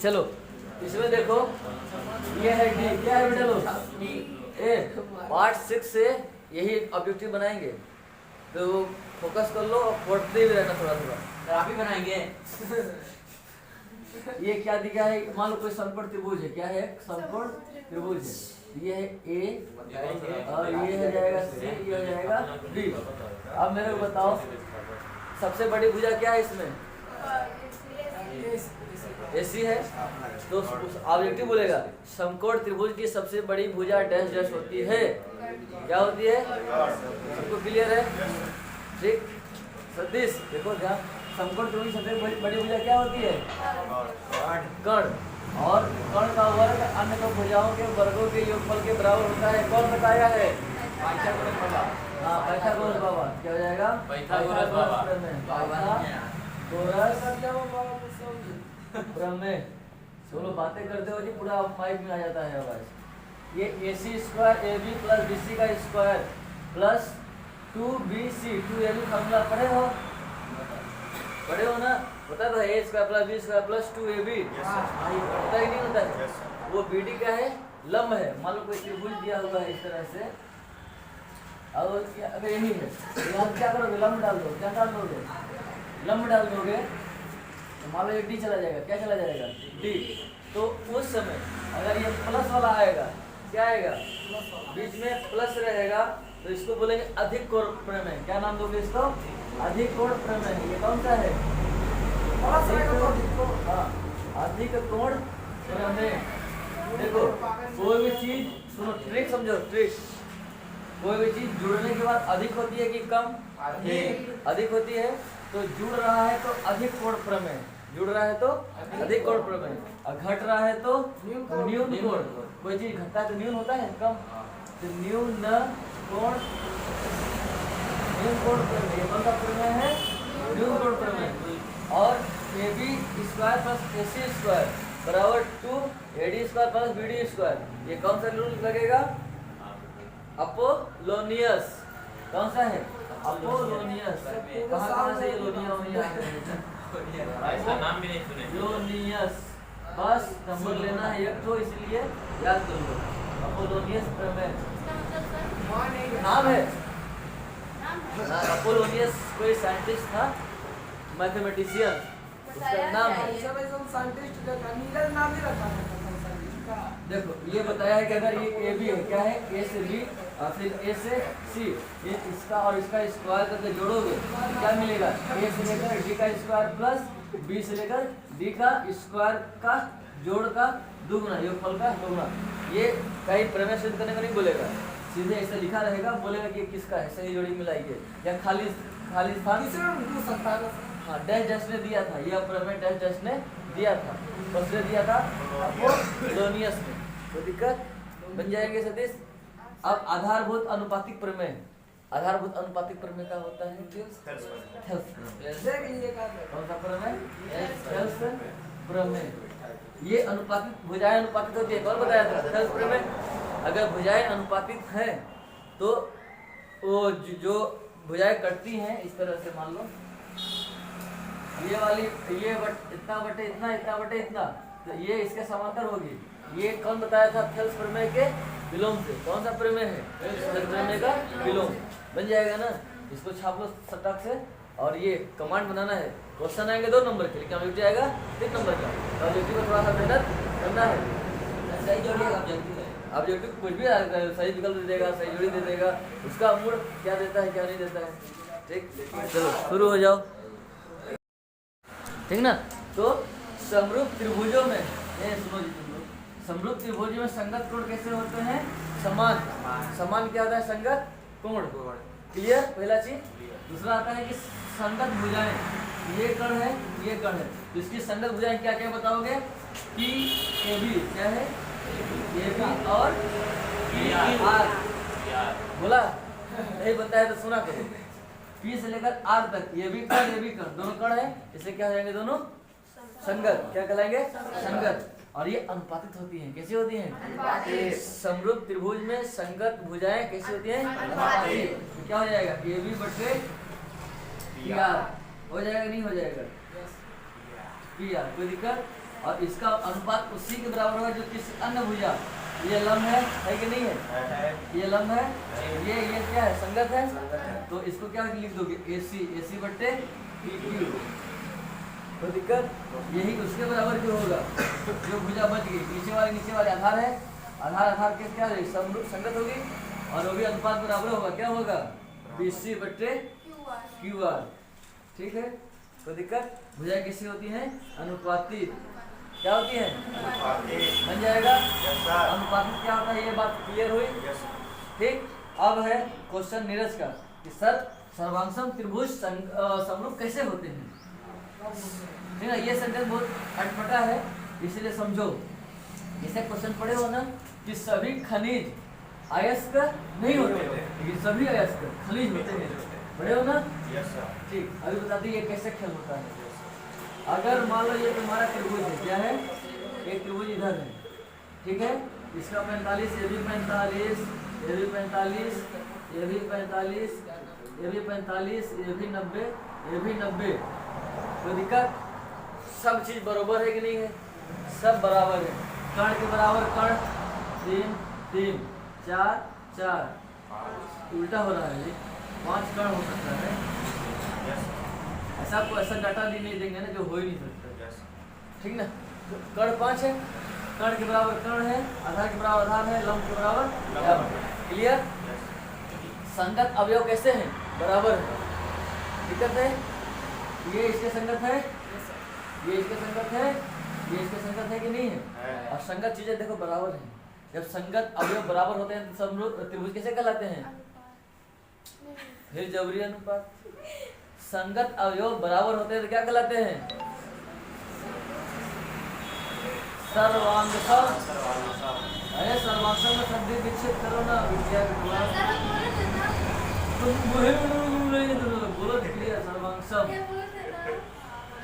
चलो इसमें देखो ये है डी, क्या है बेटा लोग ए। पार्ट 6 से यही ऑब्जेक्टिव बनाएंगे, तो फोकस कर लो और पढ़ते भी रहना थोड़ा थोड़ा। आप ही बनाएंगे। ये क्या दिया है, मान लो कोई समकोण त्रिभुज है, क्या है समकोण त्रिभुज है, ये है ए और ये हो जाएगा सी, ये हो जाएगा डी। अब मेरे को बताओ सबसे बड़ी भुजा क्या है इसमें, एसी है, तो ऑब्जेक्टिव बोलेगा समकोण त्रिभुज की सबसे बड़ी भुजा डैश डैश होती है। क्या होती है, सबको क्लियर है? ठीक सतीश देखो ध्यान, समकोण त्रिभुज की सबसे बड़ी भुजा क्या होती है, कर्ण। और कर्ण का वर्ग अन्य दो भुजाओं के वर्गों के योगफल के बराबर होता है। कौन बताया है? हाँ पाइथागोरस बाबा। क्या हो जाएगा? पाइथागोरस बाबा। प्रमेय। चलो बातें करते हो जी, पूरा माइक में आ जाता है आवाज। ये AC square AB plus BC का square plus 2BC 2AB formula पढ़े हो ना? होता तो A square plus B square plus 2AB होता ही नहीं होता है। वो BD क्या है, लंब है। मान लो कोई त्रिभुज दिया हुआ है इस तरह से, और अगर यही है तो यहाँ क्या करोगे, लंब डाल दो। क्या डाल दोगे, लंब डाल दोगे, तो मान लो ये डी चला जाएगा। क्या चला जाएगा, डी। तो उस समय अगर ये प्लस वाला आएगा, क्या आएगा, बीच में प्लस रहेगा, तो इसको बोलेंगे अधिक कोण प्रमेय। क्या नाम दोगे इसको, अधिक कोण प्रमेय। ये कौन सा है, अधिक कोण प्रमेय। देखो कोई भी चीज, सुनो ट्रिक समझो, ट्रिक। कोई भी चीज जुड़ने के बाद अधिक होती है कि कम, अधिक होती है। तो जुड़ रहा है तो अधिक कोण प्रमेय, जुड़ रहा है तो अधिक कोण प्रमेय, और घट रहा है तो न्यून कोण। कोई चीज घटता है तो न्यून होता है, कम, तो न्यून कोण, न्यून कोण प्रमेय। कौन सा प्रमेय है, न्यून कोण प्रमेय। और AB square plus AC square बराबर 2AD square plus BD square. ये कौन सा रूल लगेगा, अपोलोनियस। कौन सा है, अपोलोनियस। कहाँ से ये लोनिया ऐसा नाम भी नहीं सुने। लोनियस, बस नंबर लेना है एक तो, इसलिए याद कर लो अपोलोनियस प्रमेय नाम है। अपोलोनियस कोई साइंटिस्ट था, मैथमेटिशियन, उसका नाम है। देखो ये बताया है कि अगर ये AB है, क्या है, A से B और फिर A से C, ये इसका और इसका स्क्वायर करके जोड़ोगे क्या मिलेगा, A से लेकर D का स्क्वायर प्लस B से लेकर D का स्क्वायर का जोड़ का दुगुना, योगफल का दुगुना। ये कहीं प्रमेय सिद्ध करने का नहीं बोलेगा, सीधे ऐसे लिखा रहेगा, बोलेगा कि किसका है, सही जोड़ी मिलाइए या खाली स्थान। हाँ डैश डैश ने दिया था, यह प्रमेय डैश डैश ने दिया था, बस ने दिया था अपोलोनियस ने। तो दिक्कत बन जाएंगे सतीश। अब आधारभूत अनुपातिक प्रमेय। आधारभूत अनुपातिक प्रमेय का होता है कौन सा प्रमेय, थेल्स प्रमेय। ये अनुपातिक, भुजाएं अनुपातित होती है, कौन बताया था, थेल्स प्रमेय। अगर भुजाएं अनुपातित हैं तो वो जो भुजाएं कटती हैं इस तरह से, मान लो ये वाली, ये इतना बटे इतना, इतना बटे इतना, तो ये इसके समांतर होगी। ये कौन बताया था, थेल्स प्रमेय के विलोम से। कौन सा प्रमेय है, थेल्स प्रमेय का विलोम। बन जाएगा ना, इसको छाप लो सटक से। और ये कमांड बनाना है, क्वेश्चन आएंगे 2 नंबर के, लेकिन ऑब्जेक्टिव आएगा 3 नंबर का। तो ऑब्जेक्टिव को थोड़ा सा मेहनत करना है। सही जोड़ी ऑब्जेक्टिव कुछ भी सही विकल्प दे देगा, सही जोड़ी दे देगा, उसका मूड क्या देता है क्या नहीं देता है। ठीक, चलो शुरू हो जाओ, ठीक ना। तो समरूप त्रिभुजों में, सुनो जी तुम लोग, समरूप त्रिभुजों में संगत कोण कैसे होते हैं, समान। समान क्या होता है, संगत कोण। क्लियर, पहला चीज। दूसरा आता है कि संगत भुजाएं, ये कण है ये कण है, तो इसकी संगत भुजाएं क्या क्या बताओगे, PAB क्या है, AB और PR। बोला नहीं बनता है तो सुना करो। P से लेकर R तक ये भी कण, ये भी कण, दोनों कण है, इससे क्या हो जाएंगे, दोनों संगत। क्या कहलाएंगे, संगत। और ये अनुपातित होती हैं, कैसी होती हैं, समरूप त्रिभुज में संगत भुजाएं कैसी होती हैं, अनुपातित। तो क्या हो जाएगा, AB बटे PR हो जाएगा, नहीं हो जाएगा, PR। कोई दिक्कत, और इसका अनुपात उसी के बराबर होगा जो किसी अन्य भुजा, ये लंब है कि नहीं है, ये लंब है, ये क्या है, संगत है, तो इसको क्या लिख दोगे, AC बट्टे PQ। तो दिक्कत यही उसके बराबर क्यों होगा, जो भुजा बच गई, नीचे वाले आधार है, आधार के क्या संगत होगी, और वो भी अनुपात बराबर होगा, क्या होगा, BC बट्टे QR। ठीक है, तो दिक्कत भुजाएं किससे होती हैं, अनुपातिक, क्या होती है, बन जाएगा। अनुपातिक क्या होता है, ये बात क्लियर हुई। ठीक, अब है क्वेश्चन नीरज का कि सर सर्वांगसम त्रिभुज समरूप कैसे होते हैं। ठीक है, ये सेंटेंस बहुत अटपटा है, इसलिए समझो। जैसे क्वेश्चन पढ़े हो ना कि सभी खनिज अयस्क नहीं होते, लेकिन सभी अयस्क खनिज होते हैं, पढ़े हो ना। ठीक, अभी बताते ये कैसे खेल होता है। अगर मान लो ये तुम्हारा त्रिभुज है, क्या है, एक त्रिभुज इधर है, ठीक है, इसका 45, ये भी 45, ये भी 45, ये भी 45, ये भी 45, ये भी 90, ये भी 90। तो दिक्कत सब चीज बराबर है कि नहीं है, सब बराबर है। कण के बराबर कण 3 3 4 4, उल्टा हो रहा है, 5 कण हो सकता है। ऐसा आपको ऐसा डाटा भी नहीं देंगे ना जो हो ही नहीं सकता, ठीक ना। कण 5 है, कण के बराबर कण है, आधार के बराबर आधार है, लंब के बराबर लंब। क्लियर। संगत अवयव कैसे हैं, बराबर है। दिक्कत है, ये इसके संगत है, ये इसके संगत है, ये इसके संगत है कि नहीं है। और संगत चीजें देखो बराबर है। जब संगत अवयव बराबर होते हैं तो समरूप त्रिभुज कैसे कहलाते हैं, फिर जबरी अनुपात। संगत अवयव बराबर होते हैं तो क्या कहलाते हैं, सर्वांगसम। अरे सर्वांगसम में शब्द विच्छेद करो ना, बोलो क्लियर। सर्वांगसम,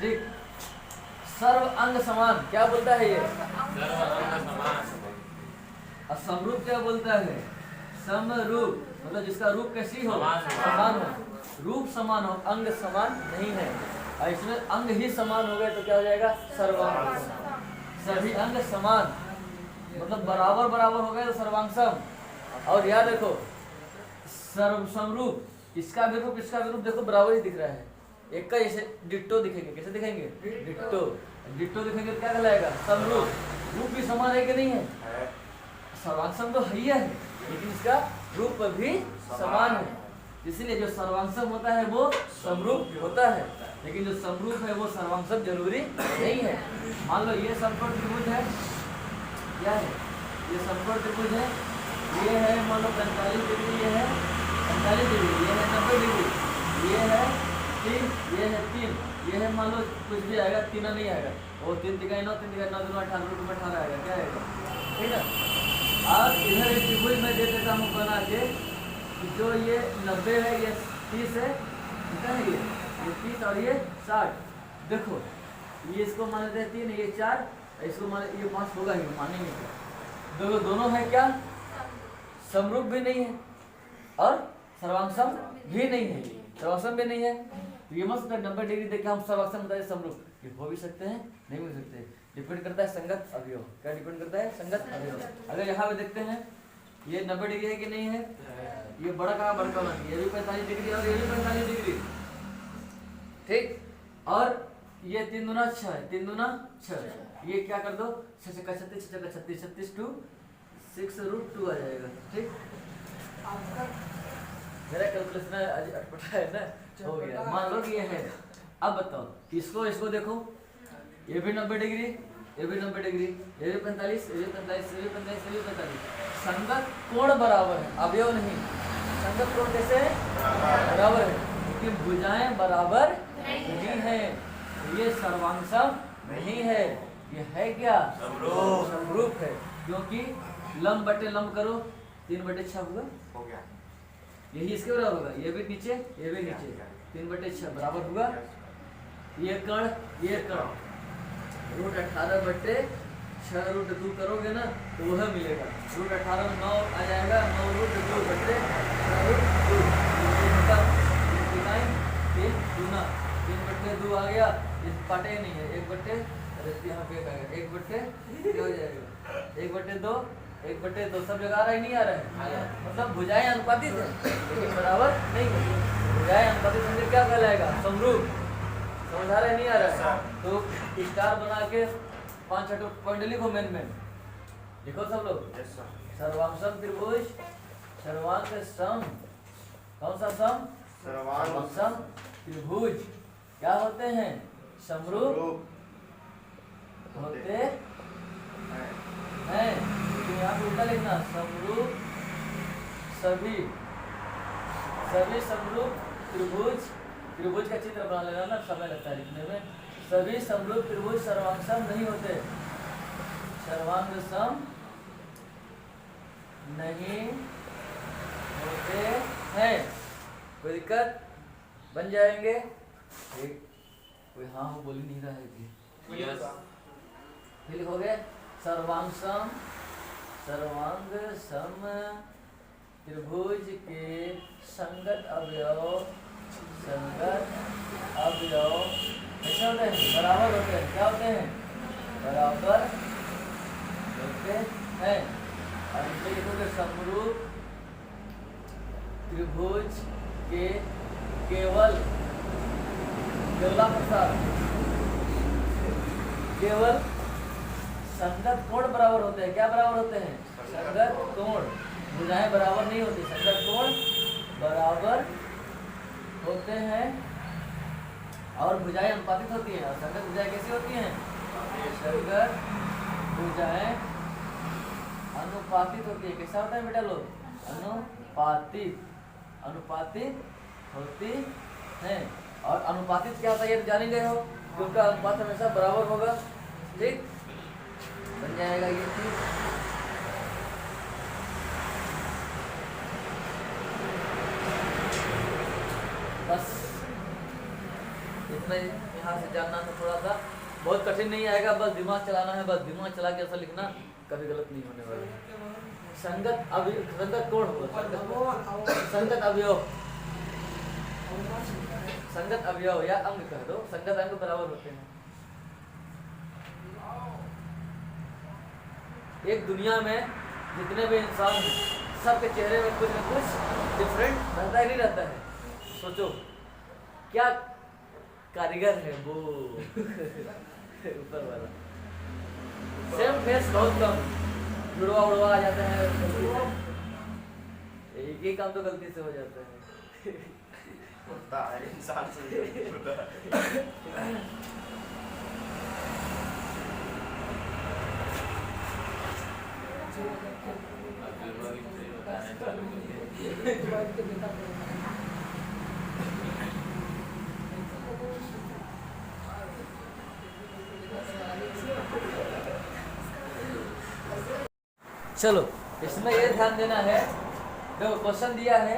ठीक। सर्व अंग समान क्या बोलता है ये, और समरूप क्या बोलता है, समरूप, मतलब जिसका रूप कैसी हो, समान हो। रूप समान हो, अंग समान नहीं है। और इसमें अंग ही समान हो गए तो क्या हो जाएगा, सर्वांग। सभी अंग समान मतलब बराबर बराबर हो गए तो सर्वांगसम। और याद देखो सर्व समरूप, इसका भी रूप देखो बराबर ही दिख रहा है, एक का जैसे डिट्टो दिखेंगे। कैसे दिखेंगे, डिट्टो। डिट्टो दिखेंगे तो क्या कहलाएगा, समरूप। रूप भी समान है कि नहीं है, सर्वांगसम तो है ही है, लेकिन इसका रूप भी समान है। इसीलिए जो सर्वांगसम होता है वो समरूप होता है, लेकिन जो समरूप है वो सर्वांगसम जरूरी नहीं है। मान लो ये समकोण त्रिभुज है, क्या है, ये समकोण त्रिभुज है, ये है मान लो 45 डिग्री, ये है 45 डिग्री, ये है 90 डिग्री, ये है 3, ये है 3, ये है मान लो कुछ भी आएगा, 3 नहीं आएगा, वो 3 दिखाई 9, 3 दिखाई 9, 2 18, 2 18 आएगा, क्या आएगा, ठीक है। अब इधर एक त्रिभुज में दे देता हूँ बना के, जो ये 90 है, ये 30 है, कितना है ये 30 और ये 60। देखो ये इसको मान लेते हैं 3, ये 4, इसको मान ये 5 होगा ही, मानेंगे क्या। दोनों है क्या, समरूप भी नहीं है और सर्वांगसम भी नहीं है, सर्वांगसम भी नहीं है। तो ये मत 90 डिग्री देखे हम सर्वांगसम बताए समरूप, ये हो भी सकते हैं, नहीं हो सकते, डिपेंड करता है संगत अवयव। क्या डिपेंड करता है, संगत अवयव। अगर यहाँ पे देखते हैं ये 90 डिग्री है कि नहीं है, ये बड़ा कहाँ बड़का बन गया, ये भी 45 डिग्री और ये भी 45 डिग्री, ठीक। और ये 3 दूना 6 है, 3 दूना 6, ये क्या कर दो 6 का 36, 6 का 36, 36 टू 6√2 आ जाएगा, ठीक। मेरा कैलकुलेशन आज अटपटा है ना, हो गया। मान लो कि ये है। अब बताओ इसको देखो, ये भी 90 डिग्री, ये भी 90 डिग्री, ये भी 45, ये भी 45, ये भी 45, ये भी 45। संगत कोण बराबर है, अवयव नहीं। संगत कोण कैसे है, बराबर है, क्योंकि भुजाएं बराबर नहीं है। ये सर्वांगसम नहीं है, ये है क्या, समरूप है। क्योंकि लंब बटे लंब करो 3/6 होगा, यही इसके बराबर होगा। ये भी नीचे, ये भी नीचे, 3/6 बराबर होगा। ये कण, ये कण, √18/6√2 करोगे ना तो वह मिलेगा। √18 में 9 आ जाएगा, 9√2/6√2 3 गुना 3/2 आ गया, इस पाटे ही नहीं है, 1/, अरे यहाँ पे क्या है, 1/, क्या हो जाएगा, 1/2, 1/2 सब जगह आ रहा है, नहीं आ रहा है, मतलब भुजाएं अनुपातित है लेकिन बराबर नहीं है। भुजाएं अनुपातित होंगे क्या कहलाएगा, समरूप। समझ आ रहा है, नहीं आ रहा है? तो स्टार बना के 5-6 पॉइंट लिखो मेन में, लिखो सब लोग। सर्वांगसम त्रिभुज, सर्वांग सम, कौन सा सम, सर्वांगसम त्रिभुज क्या होते हैं, समरूप होते हैं। तो यहाँ पे उल्टा लिखना, समरूप सभी समरूप त्रिभुज, त्रिभुज का चित्र बना लेना ना, समय लगता है लिखने में। सभी समरूप त्रिभुज सर्वांगसम नहीं होते, सर्वांग सम नहीं होते हैं। कोई दिक्कत, बन जाएंगे। एक कोई हाँ हो बोल ही नहीं रहा है कि यस फिर लिखोगे सर्वांग सम त्रिभुज के संगत अवयव कैसे होते हैं, बराबर होते हैं। क्या होते हैं, बराबर होते हैं। और इनसे लिखोगे समरूप त्रिभुज के केवल संगत कोण बराबर होते हैं। क्या बराबर होते हैं, संगत कोण। भुजाएं बराबर नहीं होती, संगत कोण बराबर होते हैं। और भुजाएं अनुपातित होती हैं। और संगत भुजाएं कैसी होती हैं, संगत भुजाएं अनुपातित होती है। कैसा होता है बेटा लोग, अनुपातित होती हैं। और अनुपातित क्या होता है ये जान गए हो, क्योंकि अनुपात हमेशा बराबर होगा। ठीक, बन जाएगा ये चीज। बस इतना यहाँ से जानना था, थोड़ा सा बहुत कठिन नहीं आएगा, बस दिमाग चलाना है। बस दिमाग चला के ऐसा लिखना, कभी गलत नहीं होने वाला। संगत अवयव, संगत कोण होगा, संगत अवयव, संगत अवयव या अंग कह दो, संगत अंग बराबर होते हैं। एक दुनिया में जितने भी इंसान हैं, सबके चेहरे में कुछ न कुछ डिफरेंट रहता ही नहीं रहता है। सोचो क्या कारीगर है वो ऊपर वाला। सेम फेस बहुत कम, जुड़वा उड़वा आ जाता है, एक ही काम तो गलती से हो जाता है। होता है इंसान से होता है। चलो इसमें ये ध्यान देना है, देखो क्वेश्चन दिया है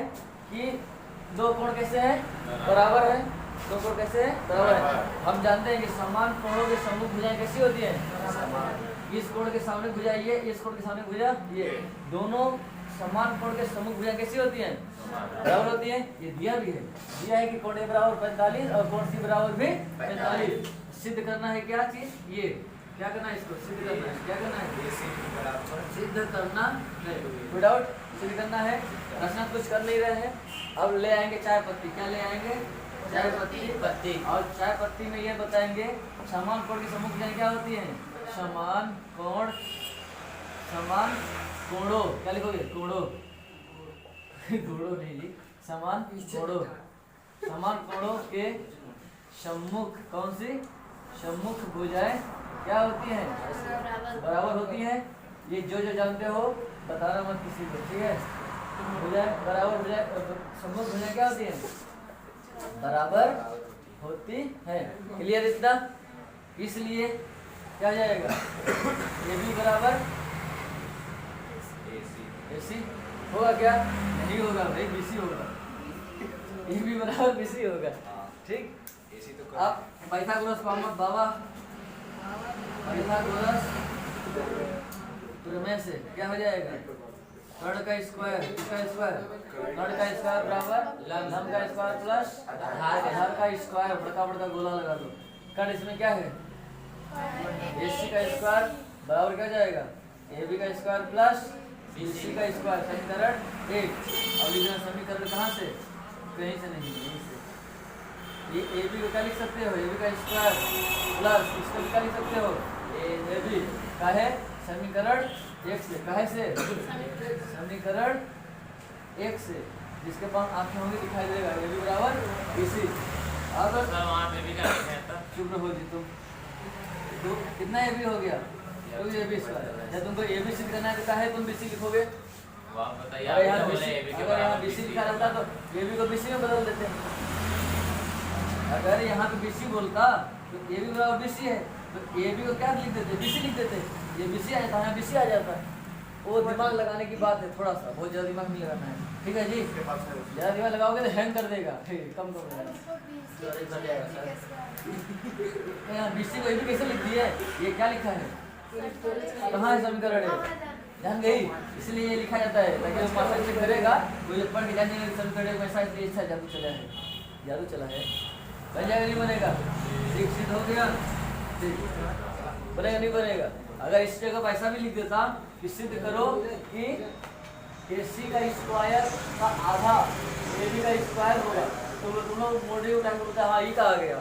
कि दो कोण कैसे हैं, बराबर है। दो कोण कैसे हैं, बराबर है। हम जानते हैं कि समान कोणों के सम्मुख भुजाएं कैसी होती हैं। इस कोण के सामने भुजा ये, इस कोण के सामने भुजा ये, दोनों समान कोण के सम्मुख भुजाएं कैसी होती हैं, बराबर होती हैं। ये दिया भी है, दिया है कि कोण ए बराबर 45 और कोण सी बराबर भी 45। सिद्ध करना है क्या चीज, ये क्या करना है, इसको सिद्ध करना है। क्या करना है, सिद्ध करना है, विदाउट सिद्ध करना है। रचना कुछ कर नहीं रहे हैं। अब ले आएंगे चाय पत्ती। क्या ले आएंगे, चाय पत्ती। और चाय पत्ती में ये बताएंगे समान कोण की सम्मुख भुजाएं क्या होती हैं, समान कोण, समान कोणों। क्या लिखोगे, कोणों कोणों नहीं जी, समान कोणों, समान कोणों के सम्मुख कौन सी, सम्मुख भुजाएं क्या होती हैं, बराबर होती हैं। ये जो जो जानते हो बताना मत किसी को, ठीक है। भुजाएं बराबर, भुजाएं सम्मुख भुजाएं क्या होती हैं, बराबर होती है। क्लियर इतना। इसलिए क्या हो जाएगा, ये भी बराबर AC होगा, क्या नहीं होगा भाई, BC होगा। ये भी बराबर BC होगा, ठीक। अब पाइथागोरस बाबा, पाइथागोरस प्रमेय से क्या हो जाएगा, कर्ण का स्क्वायर, इसका स्क्वायर, कर्ण का स्क्वायर बराबर लंब का स्क्वायर प्लस आधार का स्क्वायर। बड़का बड़का गोला लगा दो, कारण इसमें क्या है AC का स्क्वायर बराबर क्या हो जाएगा AB का स्क्वायर प्लस BC का स्क्वायर, समीकरण 1। अब लिखना समीकरण कहाँ से, कहीं से नहीं, यहीं से। ये AB को क्या लिख सकते हो, AB का स्क्वायर प्लस इसको क्या लिख सकते हो AB का है समीकरण 1 से, काहे से समीकरण 1 से, जिसके पास आंखें होंगी दिखाई देगा AB बराबर BC। अब सर वहाँ पे भी क्या लिखा है था? चुप रहो जी तुम। तो कितना AB हो गया, तो AB स्क्वायर। जब तुमको AB सिद्ध करना है तो काहे तुम BC लिखोगे, वो आप बताइए। अगर यहाँ आप BC बोले AB के अगर यहाँ बराबर BC BC लिखा रहता तो AB को BC में बदल देते। अगर यहाँ पे BC बोलता तो AB बराबर BC है, तो AB को क्या लिख देते, BC लिख देते, ये BC आ जाता है, BC आ जाता है। वो दिमाग लगाने की बात है, थोड़ा सा, बहुत ज़्यादा दिमाग नहीं लगाना है, ठीक है जी। इसके पास है ज़्यादा दिमाग लगाओगे तो हैंग कर देगा, कम कर देगा। यहाँ BC को AB कैसे लिख दिए, ये क्या लिखा है, कहाँ है समीकरण है, जान गई, इसलिए ये लिखा जाता है ताकि वो मास्टर चेक करेगा, वो ये पढ़ के जाने समीकरण में ऐसा इसलिए अच्छा जादू चला है, जादू चला है। बन जाएगा नहीं बनेगा, ठीक सिद्ध हो गया, ठीक बनेगा नहीं बनेगा। अगर इस जगह पैसा भी लिख देता कि सिद्ध करो कि AC का स्क्वायर का आधा AB का स्क्वायर होगा, तो तुम लोग मोड़ी उठा के बोलते हाँ ये कहा गया,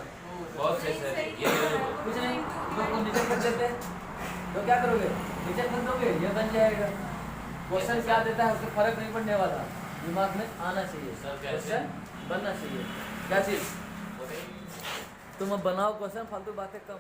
बहुत सही सर, ये कुछ नहीं, तो नीचे कर देते तो क्या करोगे, नीचे कर दोगे, ये बन जाएगा। क्वेश्चन क्या देता है उससे फर्क नहीं पड़ने वाला, दिमाग में आना चाहिए, सर, कैसे? क्वेश्चन बनना चाहिए। क्या चीज़, तुम अब बनाओ क्वेश्चन, फालतू बातें कम।